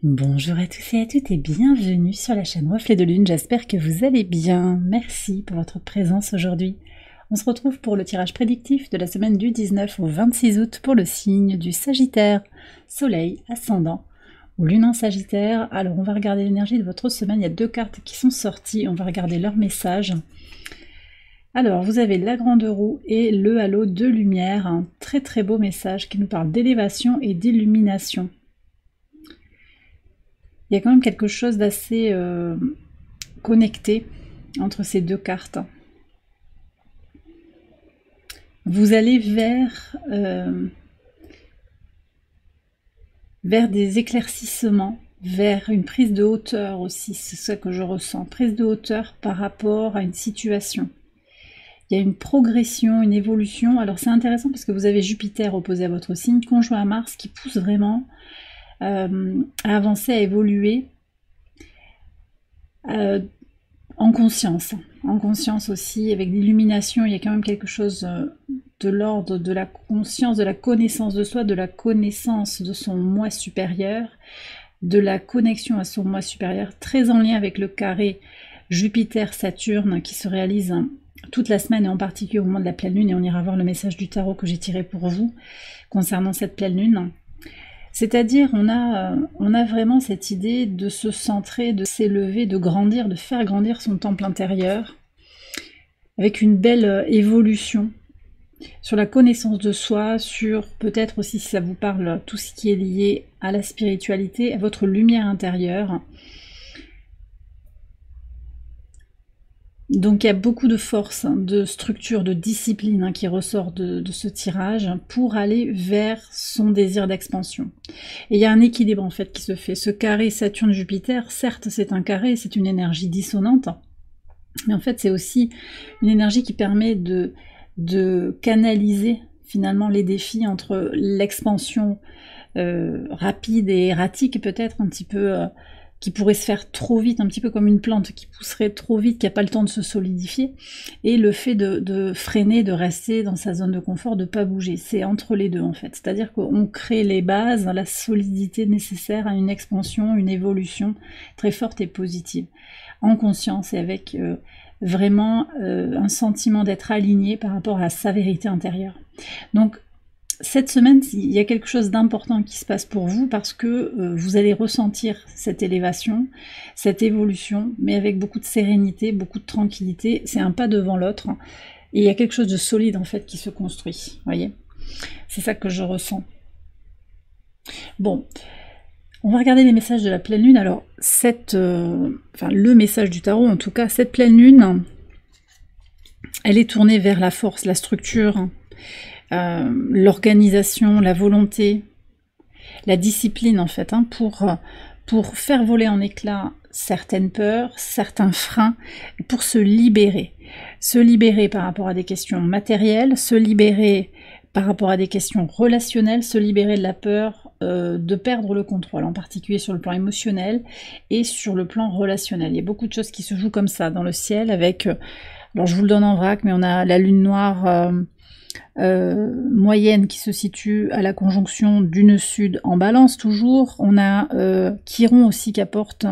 Bonjour à tous et à toutes et bienvenue sur la chaîne Reflet de Lune, j'espère que vous allez bien. Merci pour votre présence aujourd'hui. On se retrouve pour le tirage prédictif de la semaine du 19 au 26 août pour le signe du Sagittaire, Soleil, Ascendant ou Lune en Sagittaire. Alors on va regarder l'énergie de votre semaine, il y a deux cartes qui sont sorties, on va regarder leur message. Alors vous avez la grande roue et le halo de lumière, un très très beau message qui nous parle d'élévation et d'illumination. Il y a quand même quelque chose d'assez connecté entre ces deux cartes. Vous allez vers des éclaircissements, vers une prise de hauteur aussi, c'est ça que je ressens, prise de hauteur par rapport à une situation. Il y a une progression, une évolution. Alors c'est intéressant parce que vous avez Jupiter opposé à votre signe, conjoint à Mars, qui pousse vraiment à avancer, à évoluer en conscience aussi, avec l'illumination. Il y a quand même quelque chose de l'ordre de la conscience, de la connaissance de soi, de la connaissance de son moi supérieur, de la connexion à son moi supérieur, très en lien avec le carré Jupiter-Saturne qui se réalise toute la semaine et en particulier au moment de la pleine lune, et on ira voir le message du tarot que j'ai tiré pour vous concernant cette pleine lune. C'est-à-dire, on a vraiment cette idée de se centrer, de s'élever, de grandir, de faire grandir son temple intérieur, avec une belle évolution sur la connaissance de soi, sur peut-être aussi, si ça vous parle, tout ce qui est lié à la spiritualité, à votre lumière intérieure. Donc il y a beaucoup de force, de structure, de discipline qui ressort de ce tirage pour aller vers son désir d'expansion. Et il y a un équilibre en fait qui se fait. Ce carré Saturne-Jupiter, certes c'est un carré, c'est une énergie dissonante, mais en fait c'est aussi une énergie qui permet de canaliser finalement les défis entre l'expansion rapide et erratique peut-être un petit peu... qui pourrait se faire trop vite, un petit peu comme une plante qui pousserait trop vite, qui n'a pas le temps de se solidifier, et le fait de freiner, de rester dans sa zone de confort, de ne pas bouger. C'est entre les deux en fait, c'est-à-dire qu'on crée les bases, la solidité nécessaire à une expansion, une évolution très forte et positive, en conscience et avec vraiment un sentiment d'être aligné par rapport à sa vérité intérieure. Donc cette semaine, il y a quelque chose d'important qui se passe pour vous parce que vous allez ressentir cette élévation, cette évolution, mais avec beaucoup de sérénité, beaucoup de tranquillité. C'est un pas devant l'autre. Et il y a quelque chose de solide en fait qui se construit. Voyez, c'est ça que je ressens. Bon, on va regarder les messages de la pleine lune. Alors, le message du tarot, en tout cas, cette pleine lune, elle est tournée vers la force, la structure, l'organisation, la volonté, la discipline en fait, pour faire voler en éclats certaines peurs, certains freins, pour se libérer par rapport à des questions matérielles, se libérer par rapport à des questions relationnelles, se libérer de la peur de perdre le contrôle, en particulier sur le plan émotionnel et sur le plan relationnel. Il y a beaucoup de choses qui se jouent comme ça dans le ciel avec, alors je vous le donne en vrac, mais on a la lune noire moyenne qui se situe à la conjonction du nœud sud en balance toujours. On a Chiron aussi qui apporte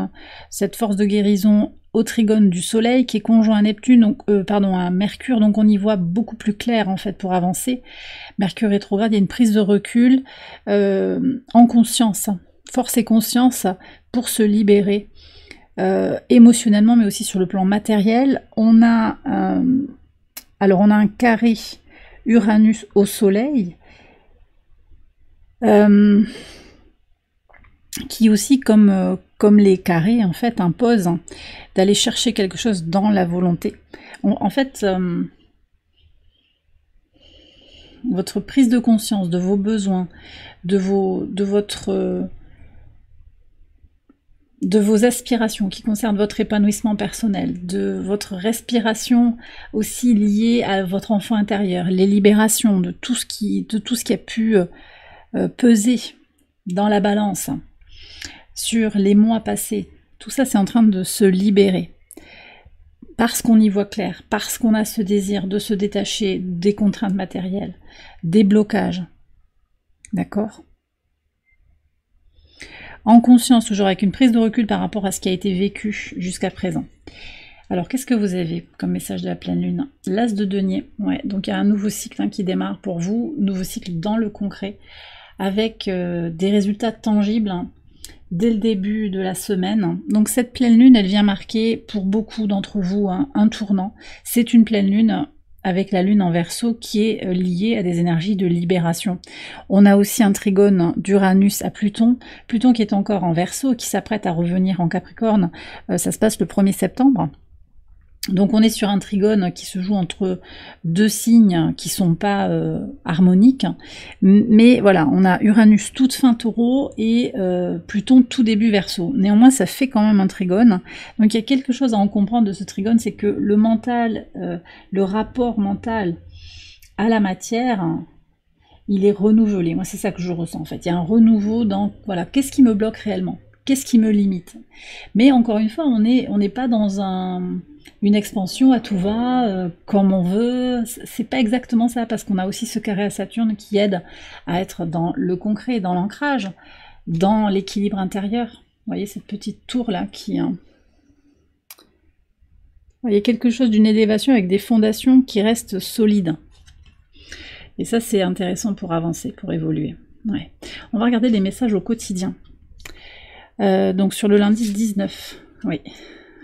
cette force de guérison au trigone du soleil qui est conjoint à Neptune, donc, à Mercure, donc on y voit beaucoup plus clair en fait pour avancer. Mercure rétrograde, il y a une prise de recul en conscience, force et conscience pour se libérer émotionnellement mais aussi sur le plan matériel. On a un carré Uranus au soleil, qui aussi, comme les carrés, en fait, impose d'aller chercher quelque chose dans la volonté. En fait, votre prise de conscience de vos besoins, de vos aspirations qui concernent votre épanouissement personnel, de votre respiration aussi liée à votre enfant intérieur, les libérations de tout ce qui a pu peser dans la balance sur les mois passés. Tout ça, c'est en train de se libérer. Parce qu'on y voit clair, parce qu'on a ce désir de se détacher des contraintes matérielles, des blocages. D'accord ? en conscience, toujours avec une prise de recul par rapport à ce qui a été vécu jusqu'à présent. Alors, qu'est-ce que vous avez comme message de la pleine lune? L'As de denier, ouais, donc il y a un nouveau cycle qui démarre pour vous, nouveau cycle dans le concret, avec des résultats tangibles dès le début de la semaine. Donc cette pleine lune, elle vient marquer pour beaucoup d'entre vous un tournant. C'est une pleine lune avec la lune en Verseau qui est liée à des énergies de libération. On a aussi un trigone d'Uranus à Pluton, Pluton qui est encore en Verseau, qui s'apprête à revenir en Capricorne, ça se passe le 1er septembre. Donc on est sur un trigone qui se joue entre deux signes qui sont pas harmoniques, mais voilà, on a Uranus toute fin Taureau et Pluton tout début Verseau. Néanmoins, ça fait quand même un trigone. Donc il y a quelque chose à en comprendre de ce trigone, c'est que le mental, le rapport mental à la matière, il est renouvelé. Moi, c'est ça que je ressens en fait. Il y a un renouveau dans, voilà, qu'est-ce qui me bloque réellement? Qu'est-ce qui me limite? Mais encore une fois, on n'est pas dans une expansion à tout va, comme on veut. C'est pas exactement ça, parce qu'on a aussi ce carré à Saturne qui aide à être dans le concret, dans l'ancrage, dans l'équilibre intérieur. Vous voyez cette petite tour là qui... Vous voyez quelque chose d'une élévation avec des fondations qui restent solides. Et ça, c'est intéressant pour avancer, pour évoluer. Ouais. On va regarder les messages au quotidien. Donc sur le lundi 19, oui.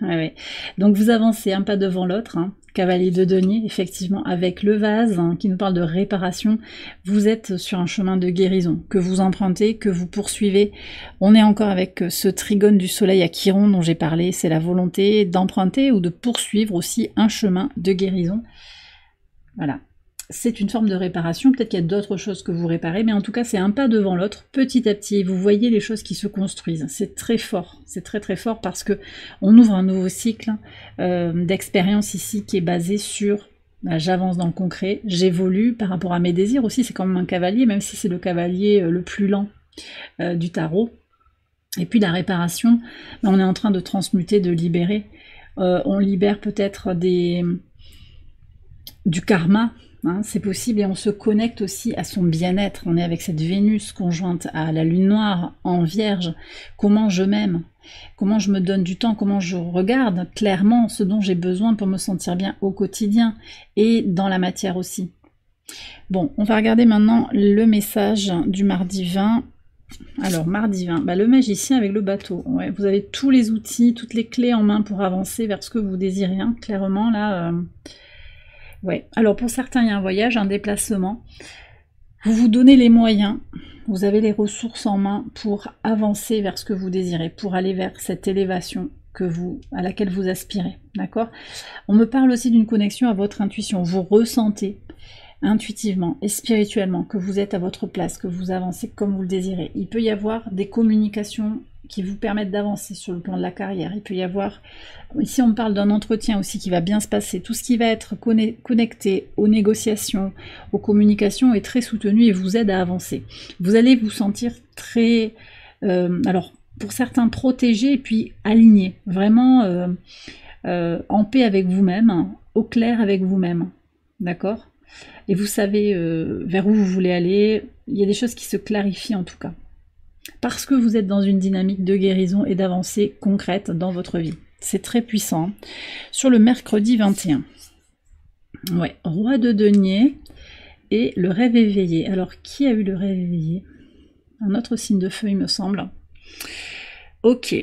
Ouais. Donc vous avancez un pas devant l'autre, hein. Cavalier de denier, effectivement, avec le vase qui nous parle de réparation. Vous êtes sur un chemin de guérison, que vous empruntez, que vous poursuivez. On est encore avec ce trigone du soleil à Chiron dont j'ai parlé, c'est la volonté d'emprunter ou de poursuivre aussi un chemin de guérison. Voilà. C'est une forme de réparation, peut-être qu'il y a d'autres choses que vous réparez, mais en tout cas c'est un pas devant l'autre, petit à petit, vous voyez les choses qui se construisent. C'est très fort, c'est très très fort parce que on ouvre un nouveau cycle d'expérience ici qui est basé sur j'avance dans le concret, j'évolue par rapport à mes désirs aussi, c'est quand même un cavalier, même si c'est le cavalier le plus lent du tarot. Et puis la réparation, on est en train de transmuter, de libérer. On libère peut-être du karma, hein, c'est possible, et on se connecte aussi à son bien-être. On est avec cette Vénus conjointe à la lune noire en Vierge. Comment je m'aime, comment je me donne du temps, comment je regarde clairement ce dont j'ai besoin pour me sentir bien au quotidien et dans la matière aussi. Bon, on va regarder maintenant le message du mardi 20. Alors, mardi 20, le magicien avec le bateau. Ouais, vous avez tous les outils, toutes les clés en main pour avancer vers ce que vous désirez, hein, clairement là... Ouais, alors pour certains, il y a un voyage, un déplacement. Vous vous donnez les moyens, vous avez les ressources en main pour avancer vers ce que vous désirez, pour aller vers cette élévation à laquelle vous aspirez, d'accord? On me parle aussi d'une connexion à votre intuition. Vous ressentez intuitivement et spirituellement que vous êtes à votre place, que vous avancez comme vous le désirez. Il peut y avoir des communications qui vous permettent d'avancer sur le plan de la carrière. Il peut y avoir, ici on parle d'un entretien aussi qui va bien se passer. Tout ce qui va être connecté aux négociations, aux communications est très soutenu et vous aide à avancer. Vous allez vous sentir très, alors pour certains protégés et puis alignés, vraiment en paix avec vous-même, au clair avec vous-même, d'accord? Et vous savez vers où vous voulez aller. Il y a des choses qui se clarifient en tout cas. Parce que vous êtes dans une dynamique de guérison et d'avancée concrète dans votre vie. C'est très puissant. Sur le mercredi 21. Ouais, roi de denier et le rêve éveillé. Alors, qui a eu le rêve éveillé? Un autre signe de feu, il me semble. Ok.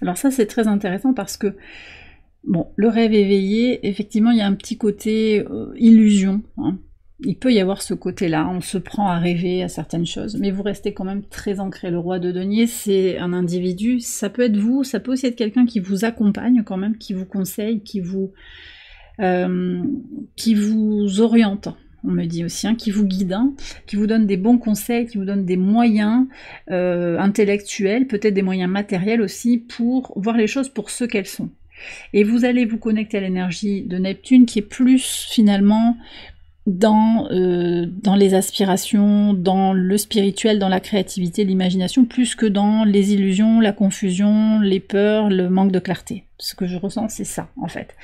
Alors ça, c'est très intéressant parce que bon, le rêve éveillé, effectivement, il y a un petit côté illusion, hein. Il peut y avoir ce côté-là, on se prend à rêver à certaines choses, mais vous restez quand même très ancré. Le roi de denier, c'est un individu, ça peut être vous, ça peut aussi être quelqu'un qui vous accompagne quand même, qui vous conseille, qui vous oriente, on me dit aussi, hein, qui vous guide, hein, qui vous donne des bons conseils, qui vous donne des moyens intellectuels, peut-être des moyens matériels aussi, pour voir les choses pour ce qu'elles sont. Et vous allez vous connecter à l'énergie de Neptune qui est plus finalement dans les aspirations, dans le spirituel, dans la créativité, l'imagination, plus que dans les illusions, la confusion, les peurs, le manque de clarté. Ce que je ressens, c'est ça, en fait.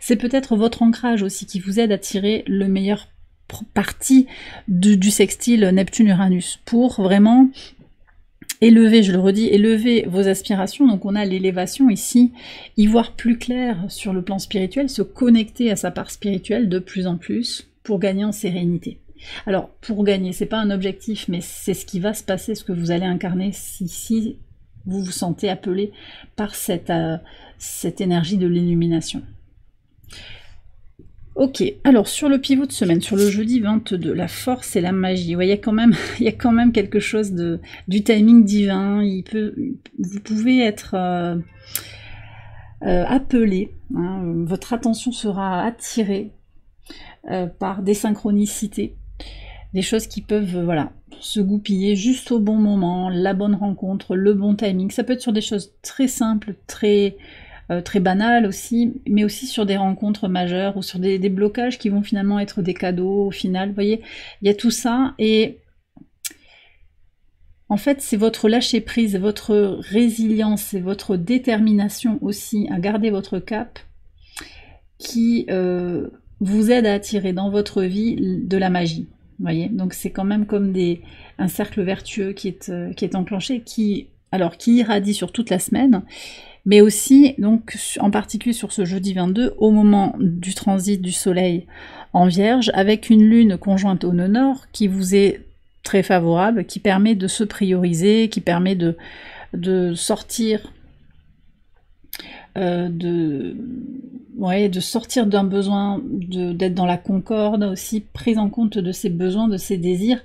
C'est peut-être votre ancrage aussi qui vous aide à tirer le meilleur partie du sextile Neptune-Uranus, pour vraiment élever, je le redis, élever vos aspirations. Donc on a l'élévation ici, y voir plus clair sur le plan spirituel, se connecter à sa part spirituelle de plus en plus pour gagner en sérénité. Alors pour gagner, c'est pas un objectif, mais c'est ce qui va se passer, ce que vous allez incarner si vous vous sentez appelé par cette énergie de l'illumination. Ok, alors sur le pivot de semaine, sur le jeudi 22, la force et la magie, ouais, il y a quand même quelque chose du timing divin. Vous pouvez être appelé, hein, votre attention sera attirée par des synchronicités, des choses qui peuvent voilà, se goupiller juste au bon moment, la bonne rencontre, le bon timing. Ça peut être sur des choses très simples, très banales aussi, mais aussi sur des rencontres majeures ou sur des blocages qui vont finalement être des cadeaux au final. Vous voyez, il y a tout ça et en fait c'est votre lâcher prise, votre résilience et votre détermination aussi à garder votre cap qui vous aide à attirer dans votre vie de la magie. Vous voyez, donc c'est quand même comme un cercle vertueux qui est enclenché, qui irradie sur toute la semaine, mais aussi, donc, en particulier sur ce jeudi 22, au moment du transit du soleil en Vierge, avec une lune conjointe au nœud nord qui vous est très favorable, qui permet de se prioriser, qui permet de sortir de sortir d'un besoin d'être dans la concorde, aussi prise en compte de ses besoins, de ses désirs,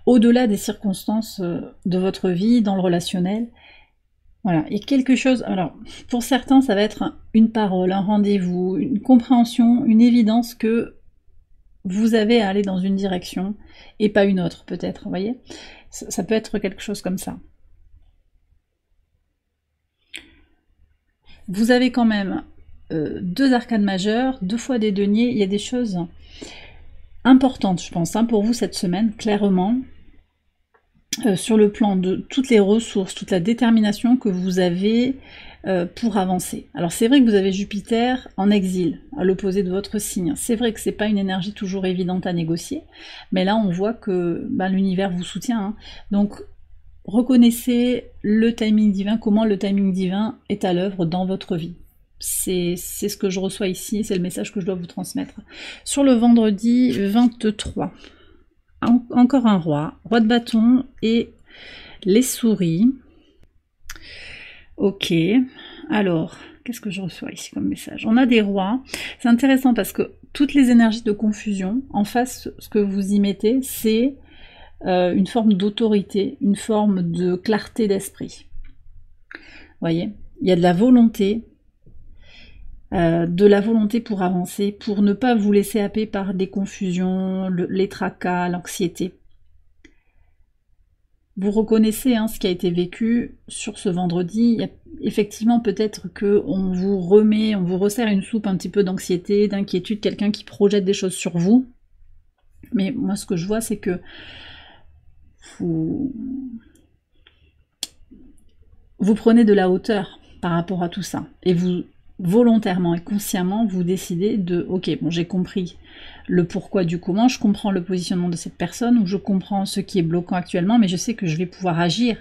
au-delà des circonstances de votre vie, dans le relationnel. Voilà, il y a quelque chose, alors pour certains ça va être une parole, un rendez-vous, une compréhension, une évidence que vous avez à aller dans une direction et pas une autre peut-être, vous voyez, ça peut être quelque chose comme ça. Vous avez quand même deux arcanes majeures, 2 fois des deniers, il y a des choses importantes je pense hein, pour vous cette semaine, clairement. Sur le plan de toutes les ressources, toute la détermination que vous avez pour avancer. Alors c'est vrai que vous avez Jupiter en exil, à l'opposé de votre signe. C'est vrai que c'est pas une énergie toujours évidente à négocier, mais là on voit que l'univers vous soutient. Hein. Donc reconnaissez le timing divin, comment le timing divin est à l'œuvre dans votre vie. C'est ce que je reçois ici, c'est le message que je dois vous transmettre. Sur le vendredi 23, encore un roi de bâton et les souris. Ok, alors, qu'est-ce que je reçois ici comme message? On a des rois, c'est intéressant parce que toutes les énergies de confusion, en face, ce que vous y mettez, c'est une forme d'autorité, une forme de clarté d'esprit. Vous voyez, il y a de la volonté pour avancer, pour ne pas vous laisser happer par des confusions, les tracas, l'anxiété. Vous reconnaissez hein, ce qui a été vécu sur ce vendredi. Il y a effectivement peut-être qu'on vous resserre une soupe un petit peu d'anxiété, d'inquiétude, quelqu'un qui projette des choses sur vous. Mais moi ce que je vois c'est que vous prenez de la hauteur par rapport à tout ça. Et vous, volontairement et consciemment, vous décidez de « Ok, bon, j'ai compris le pourquoi du comment, je comprends le positionnement de cette personne, ou je comprends ce qui est bloquant actuellement, mais je sais que je vais pouvoir agir. »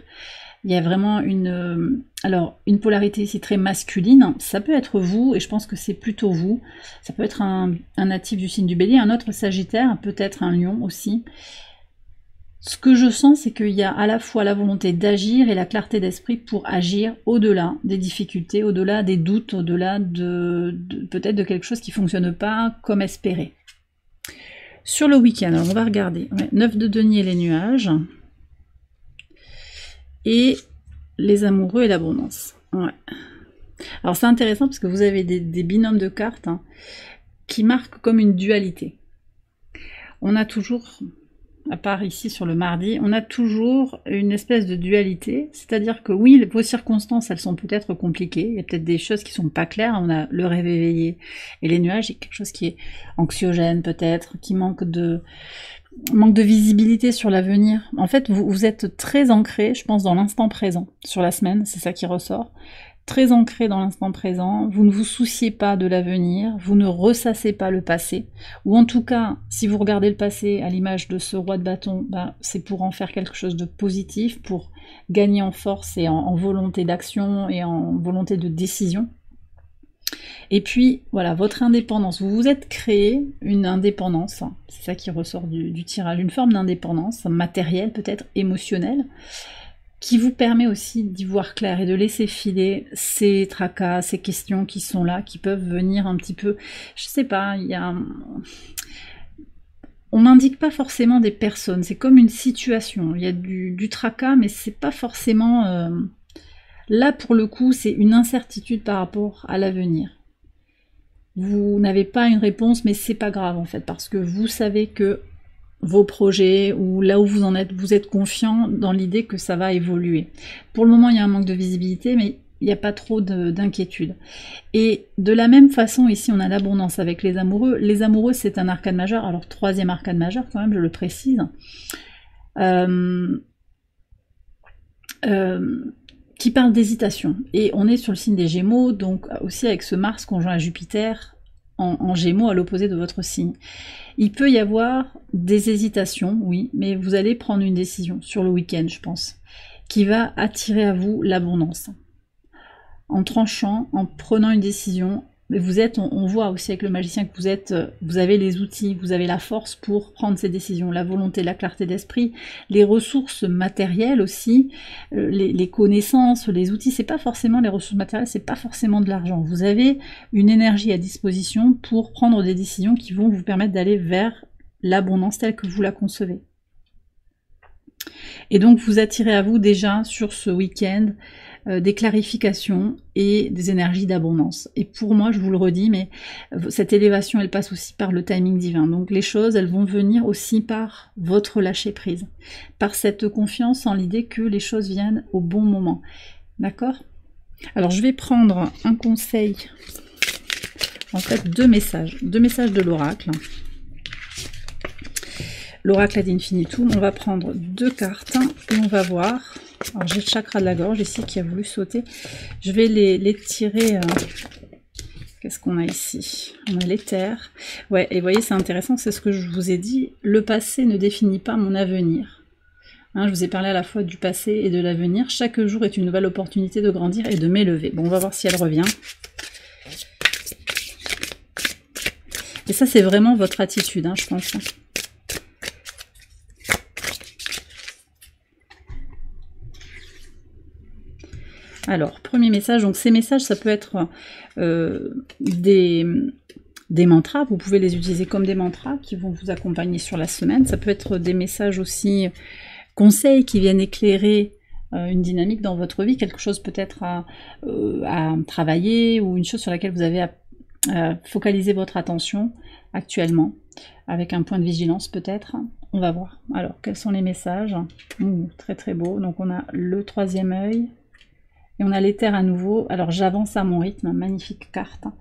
Il y a vraiment une polarité ici très masculine. Ça peut être vous, et je pense que c'est plutôt vous. Ça peut être un natif du signe du Bélier, un autre Sagittaire, peut-être un Lion aussi. Ce que je sens, c'est qu'il y a à la fois la volonté d'agir et la clarté d'esprit pour agir au-delà des difficultés, au-delà des doutes, au-delà peut-être de quelque chose qui ne fonctionne pas comme espéré. Sur le week-end, alors on va regarder. Ouais, 9 de denier, les nuages. Et les amoureux et l'abondance. Ouais. Alors c'est intéressant parce que vous avez des binômes de cartes hein, qui marquent comme une dualité. On a toujours... à part ici sur le mardi, on a toujours une espèce de dualité, c'est-à-dire que oui, vos circonstances, elles sont peut-être compliquées, il y a peut-être des choses qui sont pas claires, on a le rêve éveillé et les nuages, il y a quelque chose qui est anxiogène peut-être, qui manque de visibilité sur l'avenir. En fait, vous êtes très ancré, je pense, dans l'instant présent, sur la semaine, c'est ça qui ressort, très ancré dans l'instant présent, vous ne vous souciez pas de l'avenir, vous ne ressassez pas le passé, ou en tout cas, si vous regardez le passé à l'image de ce roi de bâton, ben, c'est pour en faire quelque chose de positif, pour gagner en force et en volonté d'action et en volonté de décision. Et puis, voilà, votre indépendance. Vous vous êtes créé une indépendance, c'est ça qui ressort du tirage, une forme d'indépendance matérielle, peut-être émotionnelle, qui vous permet aussi d'y voir clair et de laisser filer ces tracas, ces questions qui sont là, qui peuvent venir un petit peu, je sais pas, on n'indique pas forcément des personnes, c'est comme une situation, il y a du tracas, mais c'est pas forcément... Là, pour le coup, c'est une incertitude par rapport à l'avenir. Vous n'avez pas une réponse, mais c'est pas grave en fait, parce que vous savez que vos projets, ou là où vous en êtes, vous êtes confiant dans l'idée que ça va évoluer. Pour le moment, il y a un manque de visibilité, mais il n'y a pas trop d'inquiétude. Et de la même façon, ici, on a l'abondance avec les amoureux. Les amoureux, c'est un arcane majeur, alors troisième arcane majeur quand même, je le précise. Qui parle d'hésitation. Et on est sur le signe des Gémeaux, donc aussi avec ce Mars conjoint à Jupiter en Gémeaux à l'opposé de votre signe. Il peut y avoir des hésitations, oui, mais vous allez prendre une décision sur le week-end, je pense, qui va attirer à vous l'abondance. En tranchant, en prenant une décision, mais vous êtes, on voit aussi avec le magicien que vous avez les outils, vous avez la force pour prendre ces décisions, la volonté, la clarté d'esprit, les ressources matérielles aussi, les connaissances, les outils, c'est pas forcément les ressources matérielles, c'est pas forcément de l'argent. Vous avez une énergie à disposition pour prendre des décisions qui vont vous permettre d'aller vers l'abondance telle que vous la concevez. Et donc vous attirez à vous déjà sur ce week-end des clarifications et des énergies d'abondance. Et pour moi, je vous le redis, mais cette élévation, elle passe aussi par le timing divin. Donc les choses, elles vont venir aussi par votre lâcher-prise, par cette confiance en l'idée que les choses viennent au bon moment. D'accord? Alors je vais prendre un conseil, en fait deux messages de l'oracle. L'oracle ad infinitum, on va prendre deux cartes et on va voir. Alors j'ai le chakra de la gorge ici qui a voulu sauter. Je vais les tirer. Qu'est-ce qu'on a ici? On a l'éther. Ouais, et vous voyez, c'est intéressant, c'est ce que je vous ai dit. Le passé ne définit pas mon avenir. Hein, je vous ai parlé à la fois du passé et de l'avenir. Chaque jour est une nouvelle opportunité de grandir et de m'élever. Bon, on va voir si elle revient. Et ça, c'est vraiment votre attitude, hein, je pense. Alors, premier message, donc ces messages, ça peut être des mantras, vous pouvez les utiliser comme des mantras qui vont vous accompagner sur la semaine. Ça peut être des messages aussi, conseils qui viennent éclairer une dynamique dans votre vie, quelque chose peut-être à travailler ou une chose sur laquelle vous avez à focaliser votre attention actuellement, avec un point de vigilance peut-être. On va voir. Alors, quels sont les messages? Très très beau. Donc on a le troisième œil. Et on a l'éther à nouveau. Alors j'avance à mon rythme, magnifique carte, hein,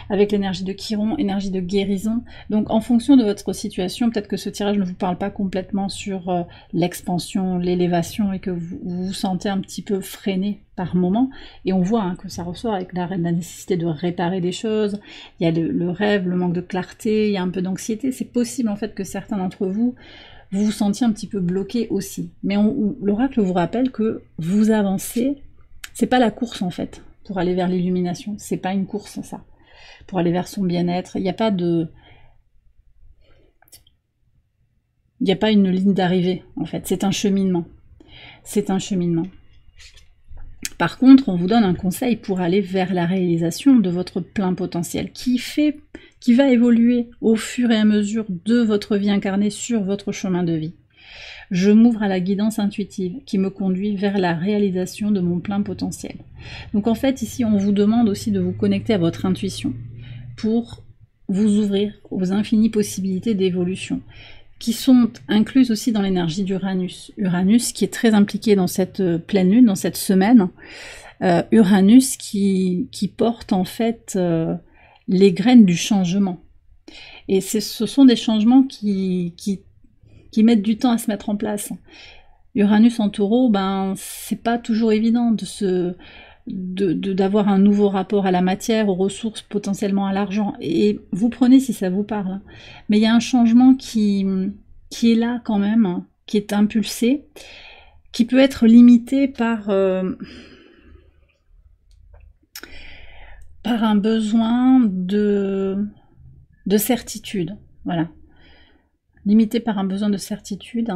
avec l'énergie de Chiron, énergie de guérison. Donc en fonction de votre situation, peut-être que ce tirage ne vous parle pas complètement sur l'expansion, l'élévation, et que vous vous sentez un petit peu freiné par moment. Et on voit hein, que ça ressort avec la nécessité de réparer des choses. Il y a le rêve, le manque de clarté, il y a un peu d'anxiété. C'est possible en fait que certains d'entre vous vous sentiez un petit peu bloqué aussi. Mais l'oracle vous rappelle que vous avancez. C'est pas la course en fait, pour aller vers l'illumination. C'est pas une course ça. Pour aller vers son bien-être. Il n'y a pas de... Il n'y a pas une ligne d'arrivée en fait. C'est un cheminement. C'est un cheminement. Par contre, on vous donne un conseil pour aller vers la réalisation de votre plein potentiel, qui va évoluer au fur et à mesure de votre vie incarnée sur votre chemin de vie. Je m'ouvre à la guidance intuitive qui me conduit vers la réalisation de mon plein potentiel. Donc en fait, ici, on vous demande aussi de vous connecter à votre intuition pour vous ouvrir aux infinies possibilités d'évolution qui sont incluses aussi dans l'énergie d'Uranus. Uranus qui est très impliqué dans cette pleine lune, dans cette semaine. Uranus qui porte en fait les graines du changement. Et ce sont des changements qui mettent du temps à se mettre en place. Uranus en taureau, ben c'est pas toujours évident de se d'avoir un nouveau rapport à la matière, aux ressources, potentiellement à l'argent. Et vous prenez si ça vous parle. Mais il y a un changement qui est là quand même, qui est impulsé, qui peut être limité par un besoin de certitude. Voilà. Limité par un besoin de certitude.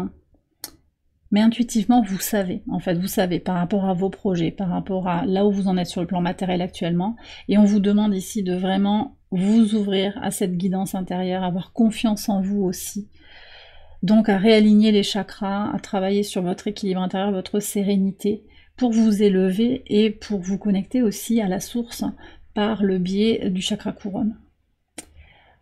Mais intuitivement, vous savez, en fait, vous savez par rapport à vos projets, par rapport à là où vous en êtes sur le plan matériel actuellement, et on vous demande ici de vraiment vous ouvrir à cette guidance intérieure, avoir confiance en vous aussi, donc à réaligner les chakras, à travailler sur votre équilibre intérieur, votre sérénité, pour vous élever et pour vous connecter aussi à la source par le biais du chakra couronne.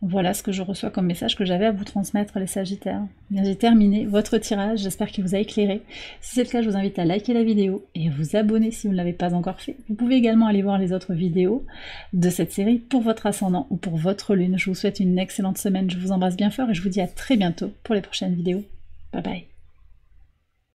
Voilà ce que je reçois comme message que j'avais à vous transmettre, les Sagittaires. Bien, j'ai terminé votre tirage, j'espère qu'il vous a éclairé. Si c'est le cas, je vous invite à liker la vidéo et à vous abonner si vous ne l'avez pas encore fait. Vous pouvez également aller voir les autres vidéos de cette série pour votre ascendant ou pour votre lune. Je vous souhaite une excellente semaine, je vous embrasse bien fort et je vous dis à très bientôt pour les prochaines vidéos. Bye bye.